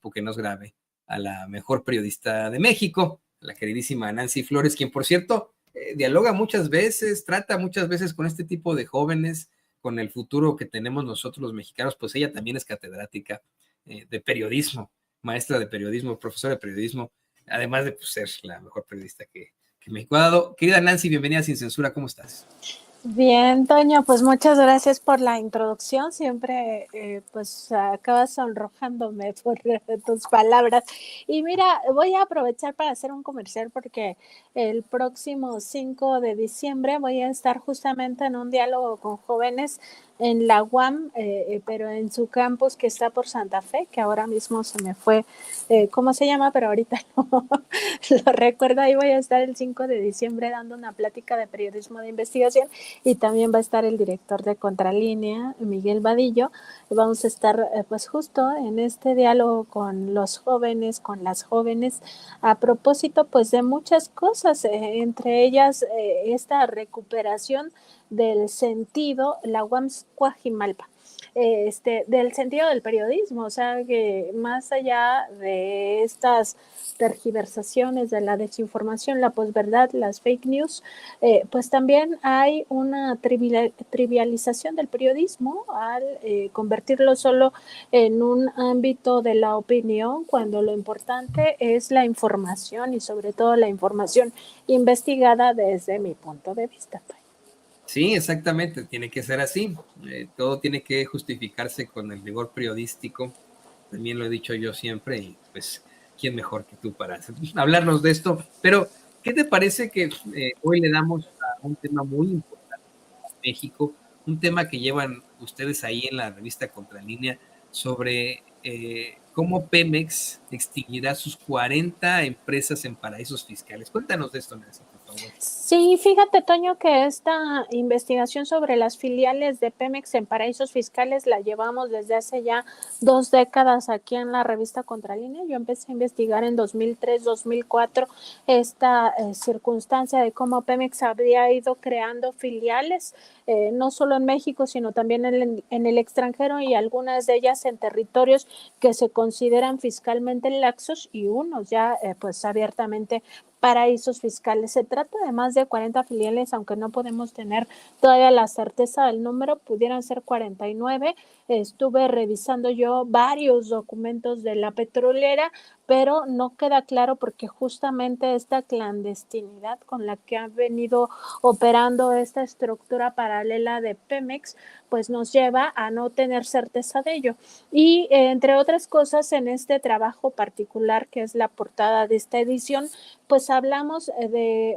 tiempo que nos grabe a la mejor periodista de México, la queridísima Nancy Flores, quien, por cierto, dialoga muchas veces, trata muchas veces con este tipo de jóvenes, con el futuro que tenemos nosotros los mexicanos. Pues ella también es catedrática de periodismo, maestra de periodismo, profesora de periodismo, además de pues, ser la mejor periodista que México ha dado. Querida Nancy, bienvenida a Sin Censura, ¿cómo estás? Bien, Toño, pues muchas gracias por la introducción. Siempre pues acabas sonrojándome por tus palabras. Y mira, voy a aprovechar para hacer un comercial porque el próximo 5 de diciembre voy a estar justamente en un diálogo con jóvenes en la UAM, pero en su campus que está por Santa Fe, que ahora mismo se me fue, ¿cómo se llama? Pero ahorita no lo recuerdo. Ahí voy a estar el 5 de diciembre dando una plática de periodismo de investigación. Y también va a estar el director de Contralínea, Miguel Vadillo. Vamos a estar pues justo en este diálogo con los jóvenes, con las jóvenes, a propósito pues de muchas cosas, entre ellas esta recuperación del sentido, la UAMS Cuajimalpa. Del sentido del periodismo, o sea, que más allá de estas tergiversaciones de la desinformación, la posverdad, las fake news, pues también hay una trivialización del periodismo al convertirlo solo en un ámbito de la opinión, cuando lo importante es la información y sobre todo la información investigada desde mi punto de vista. Sí, exactamente, tiene que ser así. Todo tiene que justificarse con el rigor periodístico. También lo he dicho yo siempre y pues, ¿quién mejor que tú para hablarnos de esto? Pero, ¿qué te parece que hoy le damos a un tema muy importante en México, un tema que llevan ustedes ahí en la revista Contralínea sobre cómo Pemex extinguirá sus 40 empresas en paraísos fiscales? Cuéntanos de esto, Nancy, por favor. Sí, fíjate, Toño, que esta investigación sobre las filiales de Pemex en paraísos fiscales la llevamos desde hace ya 2 décadas aquí en la revista Contralínea. Yo empecé a investigar en 2003, 2004 esta circunstancia de cómo Pemex había ido creando filiales, no solo en México, sino también en el extranjero, y algunas de ellas en territorios que se consideran fiscalmente laxos y unos ya pues abiertamente paraísos fiscales. Se trata de más de 40 filiales, aunque no podemos tener todavía la certeza del número, pudieran ser 49. Estuve revisando yo varios documentos de la petrolera, pero no queda claro porque justamente esta clandestinidad con la que ha venido operando esta estructura paralela de Pemex, pues nos lleva a no tener certeza de ello. Y entre otras cosas, en este trabajo particular que es la portada de esta edición, pues hablamos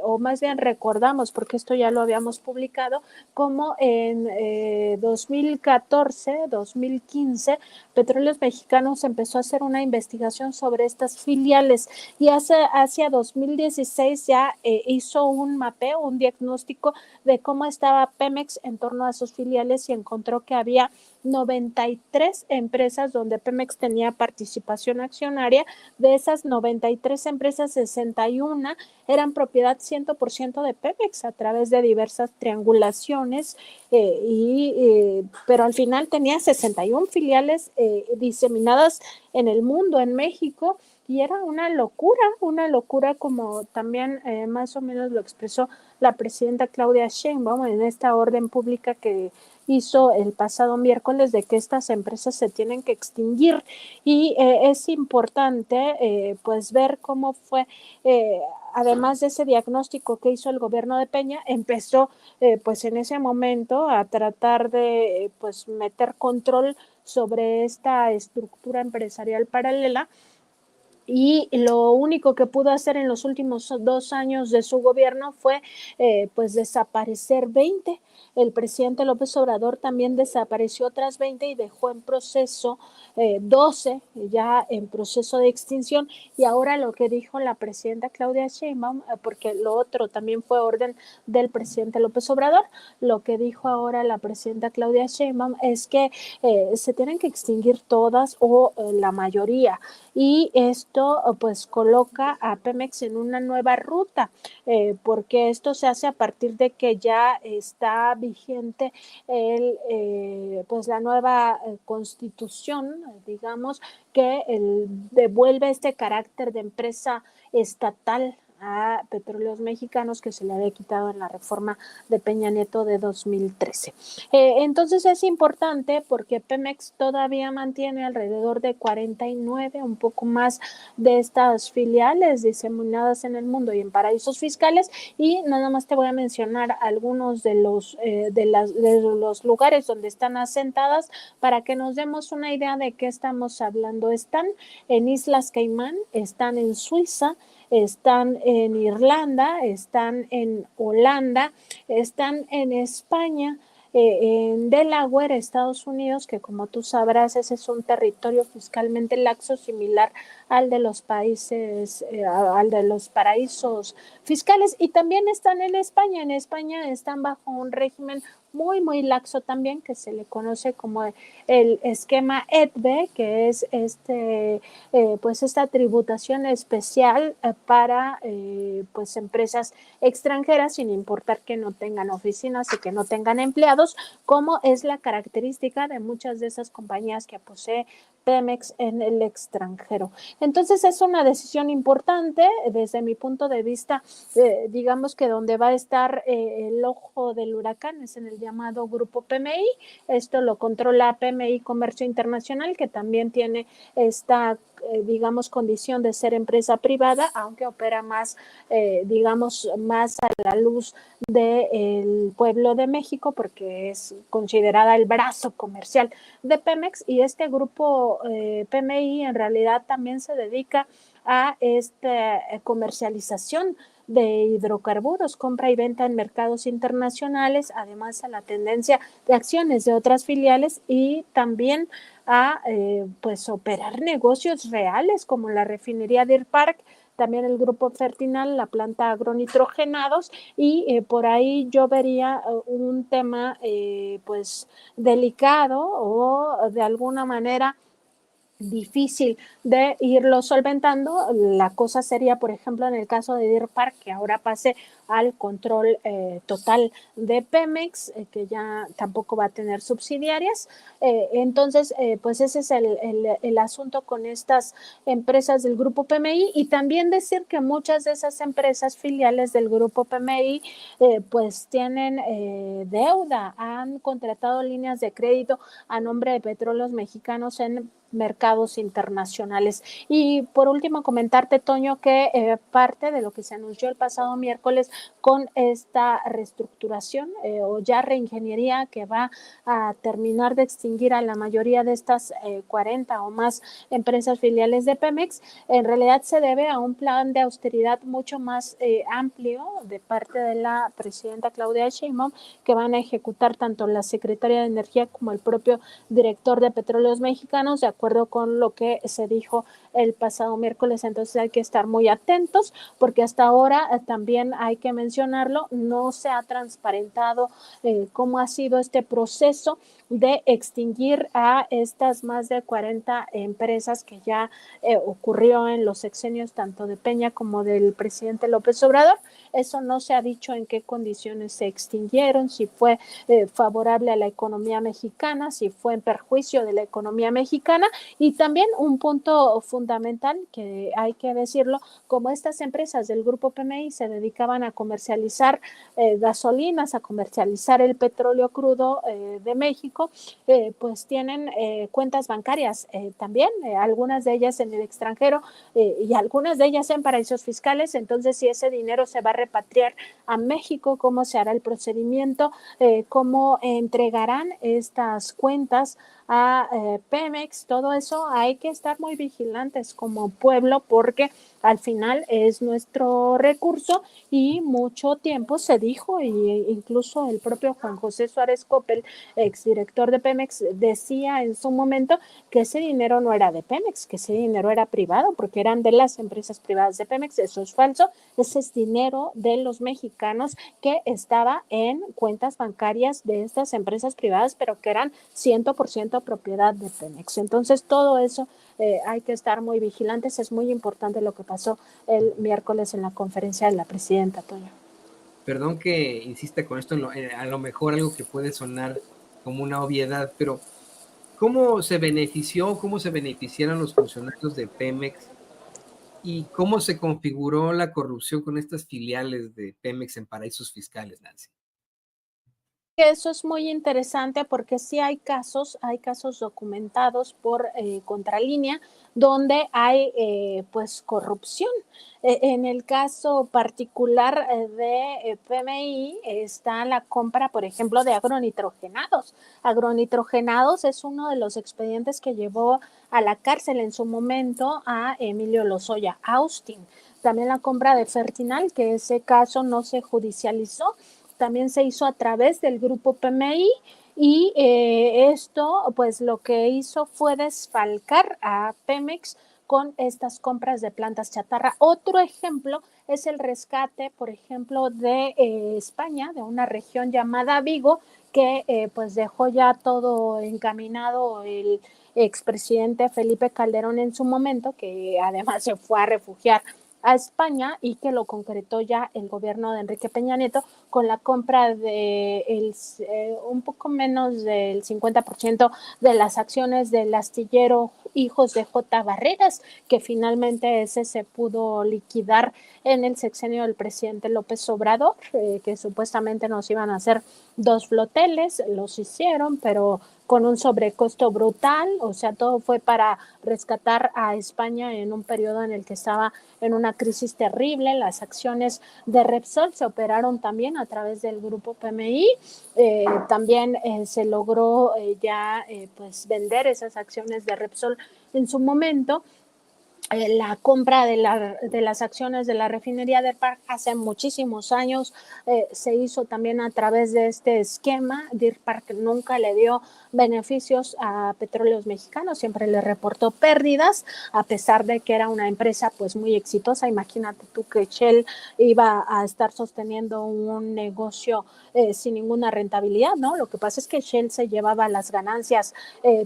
o más bien recordamos, porque esto ya lo habíamos publicado, como en 2014, 2015, Petróleos Mexicanos empezó a hacer una investigación sobre estas filiales y hacia 2016 ya hizo un mapeo, un diagnóstico de cómo estaba Pemex en torno a sus filiales y encontró que había 93 empresas donde Pemex tenía participación accionaria. De esas 93 empresas, 61 eran propiedad 100% de Pemex a través de diversas triangulaciones, pero al final tenía 61 filiales diseminadas en el mundo, en México, y era una locura como también más o menos lo expresó la presidenta Claudia Sheinbaum en esta orden pública que hizo el pasado miércoles, de que estas empresas se tienen que extinguir. Y es importante pues ver cómo fue, además de ese diagnóstico que hizo el gobierno de Peña, empezó pues en ese momento a tratar de pues meter control sobre esta estructura empresarial paralela. Y lo único que pudo hacer en los últimos 2 años de su gobierno fue pues desaparecer 20. El presidente López Obrador también desapareció otras 20 y dejó en proceso 12 ya en proceso de extinción. Y ahora lo que dijo la presidenta Claudia Sheinbaum, porque lo otro también fue orden del presidente López Obrador, lo que dijo ahora la presidenta Claudia Sheinbaum es que se tienen que extinguir todas o la mayoría. Y esto esto pues coloca a Pemex en una nueva ruta, porque esto se hace a partir de que ya está vigente pues la nueva constitución, digamos, que devuelve este carácter de empresa estatal a Petróleos Mexicanos que se le había quitado en la reforma de Peña Nieto de 2013. Entonces es importante porque Pemex todavía mantiene alrededor de 49, un poco más de estas filiales diseminadas en el mundo y en paraísos fiscales, y nada más te voy a mencionar algunos de los lugares donde están asentadas para que nos demos una idea de qué estamos hablando. Están en Islas Caimán, están en Suiza, están en Irlanda, están en Holanda, están en España, en Delaware, Estados Unidos, que como tú sabrás, ese es un territorio fiscalmente laxo similar al de los países, al de los paraísos fiscales, y también están en España. En España están bajo un régimen muy laxo también, que se le conoce como el esquema EDBE, que es pues esta tributación especial para pues empresas extranjeras, sin importar que no tengan oficinas y que no tengan empleados, como es la característica de muchas de esas compañías que posee Pemex en el extranjero. Entonces es una decisión importante desde mi punto de vista. Digamos que donde va a estar el ojo del huracán es en el llamado Grupo PMI. Esto lo controla PMI Comercio Internacional, que también tiene esta digamos, condición de ser empresa privada, aunque opera más, digamos, más a la luz del pueblo de México, porque es considerada el brazo comercial de Pemex, y este grupo PMI en realidad también se dedica a esta comercialización de hidrocarburos, compra y venta en mercados internacionales, además a la tendencia de acciones de otras filiales y también a pues operar negocios reales como la refinería Deer Park, también el grupo Fertinal, la planta agronitrogenados, y por ahí yo vería un tema pues delicado o de alguna manera difícil de irlo solventando. La cosa sería, por ejemplo, en el caso de Deer Park, que ahora pase al control total de Pemex, que ya tampoco va a tener subsidiarias. Entonces, pues ese es el asunto con estas empresas del grupo PMI, y también decir que muchas de esas empresas filiales del grupo PMI pues tienen deuda, han contratado líneas de crédito a nombre de Petróleos Mexicanos en mercados internacionales. Y por último, comentarte, Toño, que parte de lo que se anunció el pasado miércoles con esta reestructuración o ya reingeniería que va a terminar de extinguir a la mayoría de estas 40 o más empresas filiales de Pemex, en realidad se debe a un plan de austeridad mucho más amplio de parte de la presidenta Claudia Sheinbaum, que van a ejecutar tanto la secretaria de Energía como el propio director de Petróleos Mexicanos, de acuerdo con lo que se dijo el pasado miércoles. Entonces hay que estar muy atentos, porque hasta ahora también hay que mencionarlo, no se ha transparentado cómo ha sido este proceso de extinguir a estas más de 40 empresas que ya ocurrió en los sexenios tanto de Peña como del presidente López Obrador. Eso no se ha dicho en qué condiciones se extinguieron, si fue favorable a la economía mexicana, si fue en perjuicio de la economía mexicana. Y también un punto fundamental que hay que decirlo, como estas empresas del grupo PMI se dedicaban a comercializar gasolinas, a comercializar el petróleo crudo de México, pues tienen cuentas bancarias también, algunas de ellas en el extranjero y algunas de ellas en paraísos fiscales. Entonces, si ese dinero se va a repatriar a México, ¿cómo se hará el procedimiento? ¿Cómo entregarán estas cuentas a Pemex? Todo eso hay que estar muy vigilantes como pueblo, porque al final es nuestro recurso, y mucho tiempo se dijo, y incluso el propio Juan José Suárez Coppel, exdirector de Pemex, decía en su momento que ese dinero no era de Pemex, que ese dinero era privado, porque eran de las empresas privadas de Pemex. Eso es falso, ese es dinero de los mexicanos que estaba en cuentas bancarias de estas empresas privadas, pero que eran 100% sido propiedad de Pemex. Entonces, todo eso hay que estar muy vigilantes. Es muy importante lo que pasó el miércoles en la conferencia de la presidenta, Toño. Perdón que insista con esto, a lo mejor algo que puede sonar como una obviedad, pero ¿cómo se beneficiaron los funcionarios de Pemex y cómo se configuró la corrupción con estas filiales de Pemex en paraísos fiscales, Nancy? Eso es muy interesante porque sí hay casos documentados por Contralínea donde hay pues corrupción. En el caso particular de PMI está la compra, por ejemplo, de agronitrogenados. Agronitrogenados es uno de los expedientes que llevó a la cárcel en su momento a Emilio Lozoya Austin. También la compra de Fertinal, que ese caso no se judicializó, también se hizo a través del grupo PMI y esto pues lo que hizo fue desfalcar a Pemex con estas compras de plantas chatarra. Otro ejemplo es el rescate, por ejemplo, de España, de una región llamada Vigo, que pues dejó ya todo encaminado el expresidente Felipe Calderón en su momento, que además se fue a refugiar a España y que lo concretó ya el gobierno de Enrique Peña Nieto con la compra de un poco menos del 50% de las acciones del astillero Hijos de J. Barreras, que finalmente ese se pudo liquidar en el sexenio del presidente López Obrador, que supuestamente nos iban a hacer 2 floteles, los hicieron, pero con un sobrecosto brutal, o sea, todo fue para rescatar a España en un periodo en el que estaba en una crisis terrible. Las acciones de Repsol se operaron también a través del grupo PMI, también se logró ya pues vender esas acciones de Repsol en su momento. La compra de las acciones de la refinería Deer Park hace muchísimos años se hizo también a través de este esquema. Deer Park nunca le dio beneficios a Petróleos Mexicanos, siempre le reportó pérdidas, a pesar de que era una empresa pues muy exitosa. Imagínate tú que Shell iba a estar sosteniendo un negocio sin ninguna rentabilidad, ¿no? Lo que pasa es que Shell se llevaba las ganancias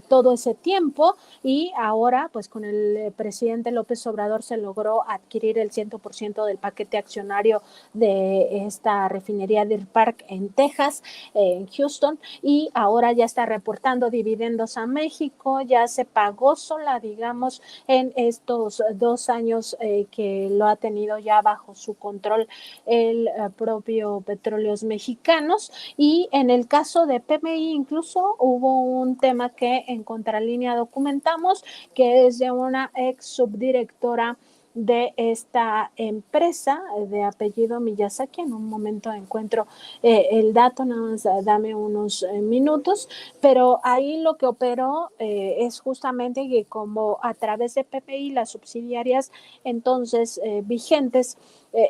todo ese tiempo y ahora pues con el presidente López Obrador se logró adquirir el 100% del paquete accionario de esta refinería Deer Park en Texas, en Houston, y ahora ya está reportando dividendos a México, ya se pagó sola, digamos, en estos 2 años que lo ha tenido ya bajo su control el propio Petróleos Mexicanos. Y en el caso de PMI incluso hubo un tema que en Contralínea documentamos, que es de una ex subdirectora de esta empresa de apellido Miyazaki. En un momento encuentro el dato, nada más dame unos minutos, pero ahí lo que operó es justamente que como a través de PPI las subsidiarias entonces vigentes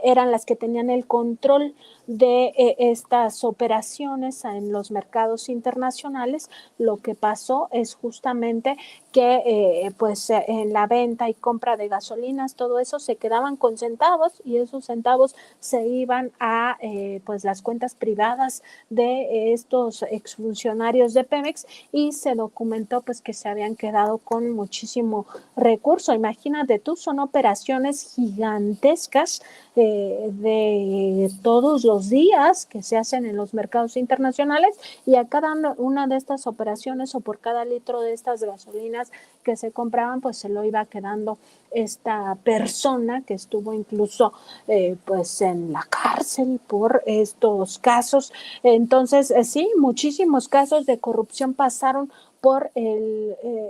eran las que tenían el control de estas operaciones en los mercados internacionales. Lo que pasó es justamente que pues en la venta y compra de gasolinas, todo eso se quedaban con centavos y esos centavos se iban a pues las cuentas privadas de estos exfuncionarios de Pemex y se documentó pues que se habían quedado con muchísimo recurso. Imagínate tú, son operaciones gigantescas de todos los días que se hacen en los mercados internacionales y a cada una de estas operaciones o por cada litro de estas gasolinas que se compraban pues se lo iba quedando esta persona que estuvo incluso pues en la cárcel por estos casos. Entonces sí, muchísimos casos de corrupción pasaron por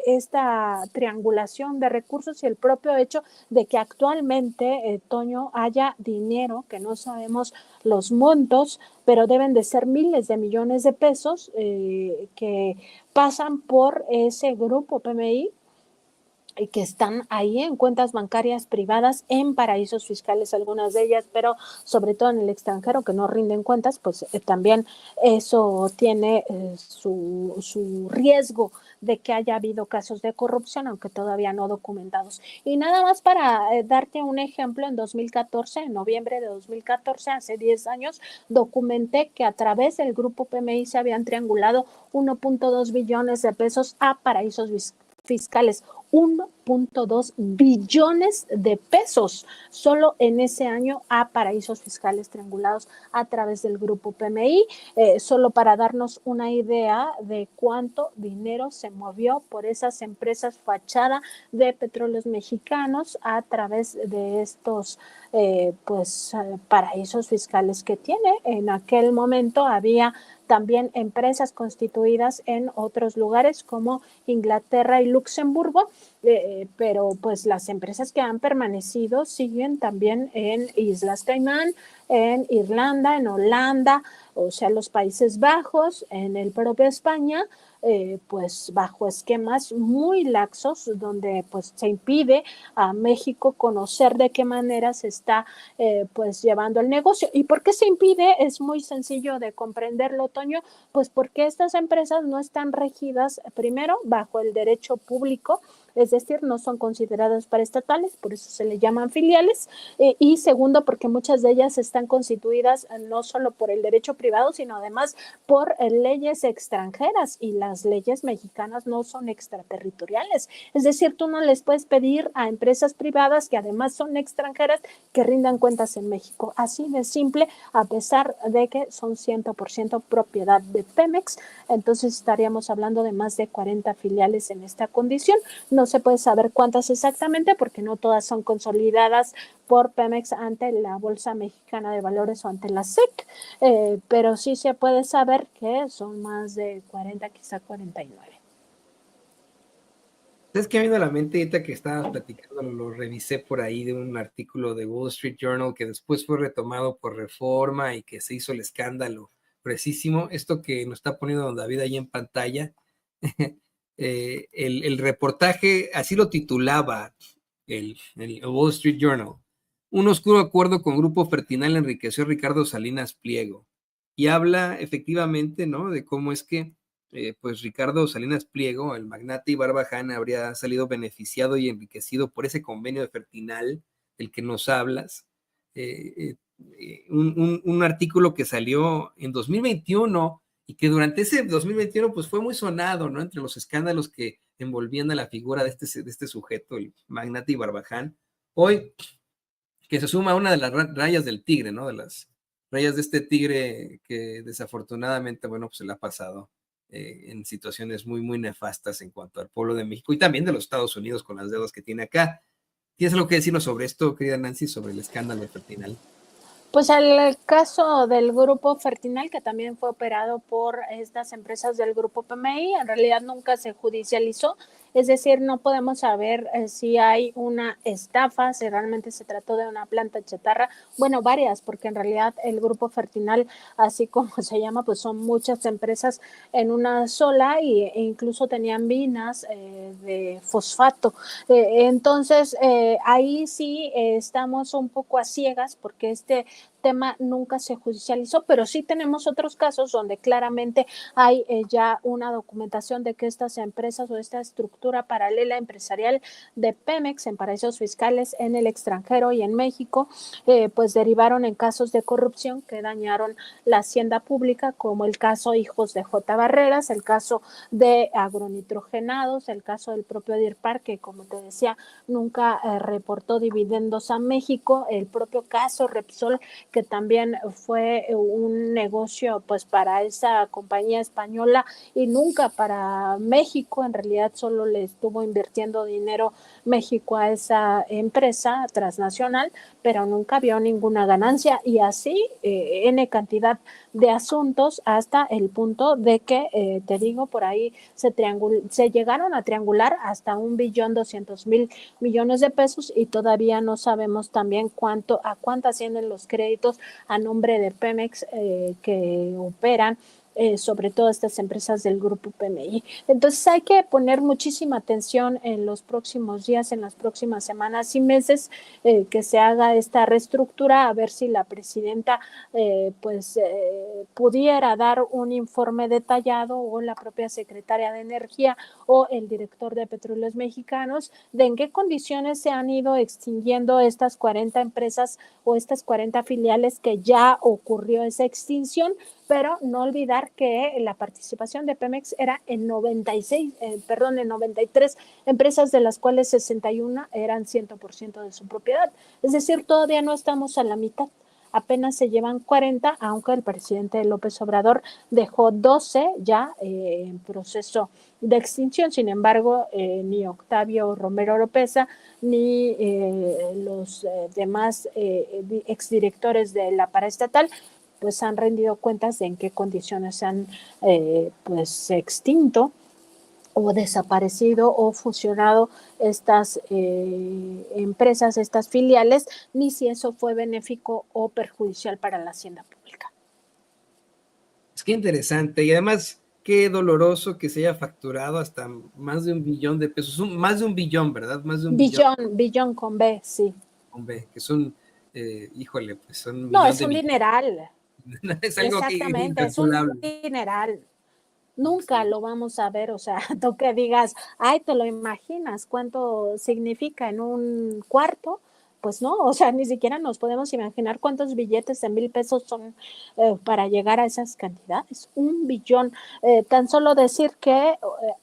esta triangulación de recursos y el propio hecho de que actualmente, Toño, haya dinero, que no sabemos los montos, pero deben de ser miles de millones de pesos que pasan por ese grupo PMI y que están ahí en cuentas bancarias privadas en paraísos fiscales, algunas de ellas, pero sobre todo en el extranjero, que no rinden cuentas, pues también eso tiene su riesgo de que haya habido casos de corrupción, aunque todavía no documentados. Y nada más para darte un ejemplo, en 2014, en noviembre de 2014, hace 10 años, documenté que a través del grupo PMI se habían triangulado 1.2 billones de pesos a paraísos fiscales. 1.2 billones de pesos solo en ese año a paraísos fiscales triangulados a través del grupo PMI, solo para darnos una idea de cuánto dinero se movió por esas empresas fachada de petróleos mexicanos a través de estos paraísos fiscales que tiene. En aquel momento había también empresas constituidas en otros lugares como Inglaterra y Luxemburgo, pero pues las empresas que han permanecido siguen también en Islas Caimán, en Irlanda, en Holanda, o sea, los Países Bajos, en el propio España, pues bajo esquemas muy laxos donde pues se impide a México conocer de qué manera se está pues llevando el negocio. ¿Y por qué se impide? Es muy sencillo de comprenderlo, Toño, pues porque estas empresas no están regidas primero bajo el derecho público, es decir, no son consideradas paraestatales, por eso se le llaman filiales, y segundo, porque muchas de ellas están constituidas no solo por el derecho privado, sino además por leyes extranjeras, y las leyes mexicanas no son extraterritoriales, es decir, tú no les puedes pedir a empresas privadas que además son extranjeras que rindan cuentas en México, así de simple, a pesar de que son 100% propiedad de Pemex. Entonces estaríamos hablando de más de 40 filiales en esta condición. No se puede saber cuántas exactamente porque no todas son consolidadas por Pemex ante la Bolsa Mexicana de Valores o ante la SEC, pero sí se puede saber que son más de 40, quizá 49. ¿Sabes qué me vino a la mente ahorita que estabas platicando? Lo revisé por ahí de un artículo de Wall Street Journal que después fue retomado por Reforma y que se hizo el escándalo precisísimo. Esto que nos está poniendo David ahí en pantalla, el reportaje, así lo titulaba el Wall Street Journal. Un oscuro acuerdo con Grupo Fertinal enriqueció a Ricardo Salinas Pliego. Y habla efectivamente, ¿no?, de cómo es que pues Ricardo Salinas Pliego, el magnate y Barbaján, habría salido beneficiado y enriquecido por ese convenio de Fertinal del que nos hablas. Un artículo que salió en 2021 y que durante ese 2021 pues fue muy sonado, ¿no?, entre los escándalos que envolvían a la figura de este sujeto, el magnate y Barbaján. Hoy, que se suma a una de las rayas del tigre, ¿no?, de las rayas de este tigre que desafortunadamente, bueno, pues se le ha pasado en situaciones muy, muy nefastas en cuanto al pueblo de México y también de los Estados Unidos con las deudas que tiene acá. ¿Tienes algo que decirnos sobre esto, querida Nancy, sobre el escándalo de Fertinal? Pues el caso del grupo Fertinal, que también fue operado por estas empresas del grupo PMI, en realidad nunca se judicializó, es decir, no podemos saber si hay una estafa, si realmente se trató de una planta chatarra, bueno, varias, porque en realidad el grupo Fertinal, así como se llama, pues son muchas empresas en una sola e incluso tenían minas de fosfato. Entonces, ahí sí estamos un poco a ciegas porque este tema nunca se judicializó, pero sí tenemos otros casos donde claramente hay ya una documentación de que estas empresas o esta estructura paralela empresarial de Pemex en paraísos fiscales en el extranjero y en México, pues derivaron en casos de corrupción que dañaron la hacienda pública, como el caso Hijos de J. Barreras, el caso de agronitrogenados, el caso del propio DIRPAR, que como te decía, nunca reportó dividendos a México, el propio caso Repsol, que también fue un negocio pues para esa compañía española y nunca para México, en realidad solo le estuvo invirtiendo dinero México a esa empresa transnacional, pero nunca vio ninguna ganancia y así N cantidad de asuntos hasta el punto de que, te digo, por ahí se llegaron a triangular hasta 1.200.000.000.000 de pesos y todavía no sabemos también a cuánto ascienden los créditos a nombre de Pemex que operan sobre todo estas empresas del grupo PMI. Entonces hay que poner muchísima atención en los próximos días, en las próximas semanas y meses, que se haga esta reestructura, a ver si la presidenta pudiera dar un informe detallado, o la propia secretaria de Energía o el director de Petróleos Mexicanos, de en qué condiciones se han ido extinguiendo estas 40 empresas o estas 40 filiales que ya ocurrió esa extinción, pero no olvidar que la participación de Pemex era en 93 empresas, de las cuales 61 eran 100% de su propiedad. Es decir, todavía no estamos a la mitad, apenas se llevan 40, aunque el presidente López Obrador dejó 12 ya en proceso de extinción. Sin embargo, ni Octavio Romero Oropesa ni los demás exdirectores de la paraestatal pues han rendido cuentas de en qué condiciones se han extinto o desaparecido o fusionado estas empresas, estas filiales, ni si eso fue benéfico o perjudicial para la hacienda pública. Es que interesante, y además qué doloroso que se haya facturado hasta más de $1 billón de pesos, más de $1 billón, ¿verdad? Más de un billón con B, sí. Con B, que son, híjole, pues son no, es un dineral. Es algo exactamente, es un dineral. Nunca lo vamos a ver, o sea, tú que digas, ay, te lo imaginas, ¿cuánto significa en un cuarto? Pues no, o sea, ni siquiera nos podemos imaginar cuántos billetes de 1,000 pesos son para llegar a esas cantidades. 1 billón. Tan solo decir que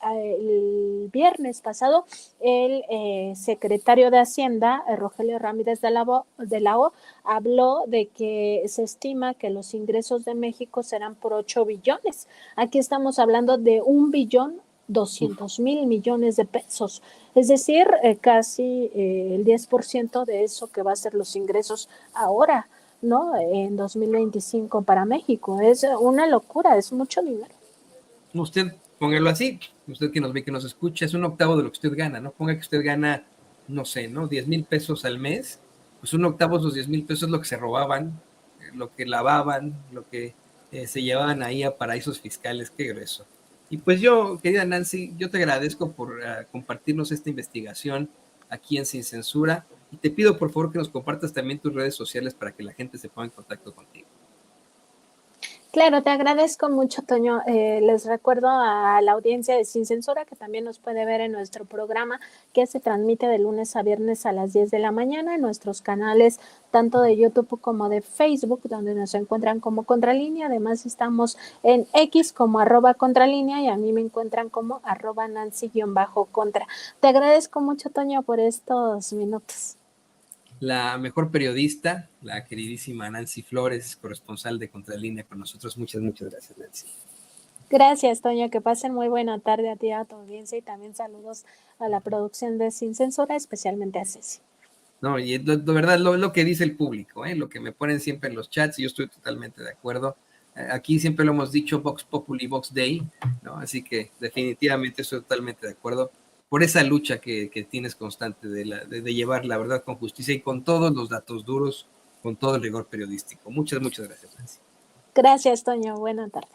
el viernes pasado el secretario de Hacienda, Rogelio Ramírez de la O, habló de que se estima que los ingresos de México serán por 8 billones. Aquí estamos hablando de 1,2 billones de pesos. Es decir, casi el 10% de eso que va a ser los ingresos ahora, ¿no? En 2025 para México. Es una locura, es mucho dinero. Usted, póngalo así, usted que nos ve, que nos escucha, es 1/8 de lo que usted gana, ¿no? Ponga que usted gana, no sé, ¿no? 10,000 pesos al mes, pues 1/8 de los 10,000 pesos es lo que se robaban, lo que lavaban, lo que se llevaban ahí a paraísos fiscales, qué grueso. Y pues yo, querida Nancy, yo te agradezco por compartirnos esta investigación aquí en Sin Censura, y te pido por favor que nos compartas también tus redes sociales para que la gente se ponga en contacto contigo. Claro, te agradezco mucho, Toño. Les recuerdo a la audiencia de Sin Censura que también nos puede ver en nuestro programa, que se transmite de lunes a viernes a las 10 de la mañana en nuestros canales tanto de YouTube como de Facebook, donde nos encuentran como Contralínea. Además estamos en X como @Contralínea, y a mí me encuentran como @Nancy_contra. Te agradezco mucho, Toño, por estos minutos. La mejor periodista, la queridísima Nancy Flores, corresponsal de Contralínea con nosotros. Muchas gracias, Nancy. Gracias, Toño. Que pasen muy buena tarde a ti, a tu audiencia, y también saludos a la producción de Sin Censura, especialmente a Ceci. No, y de verdad lo que dice el público, lo que me ponen siempre en los chats, y yo estoy totalmente de acuerdo. Aquí siempre lo hemos dicho, Vox Populi, Vox Dei, ¿no? Así que definitivamente estoy totalmente de acuerdo por esa lucha que tienes constante de llevar la verdad con justicia y con todos los datos duros, con todo el rigor periodístico. Muchas gracias, Nancy. Gracias, Toño. Buena tarde.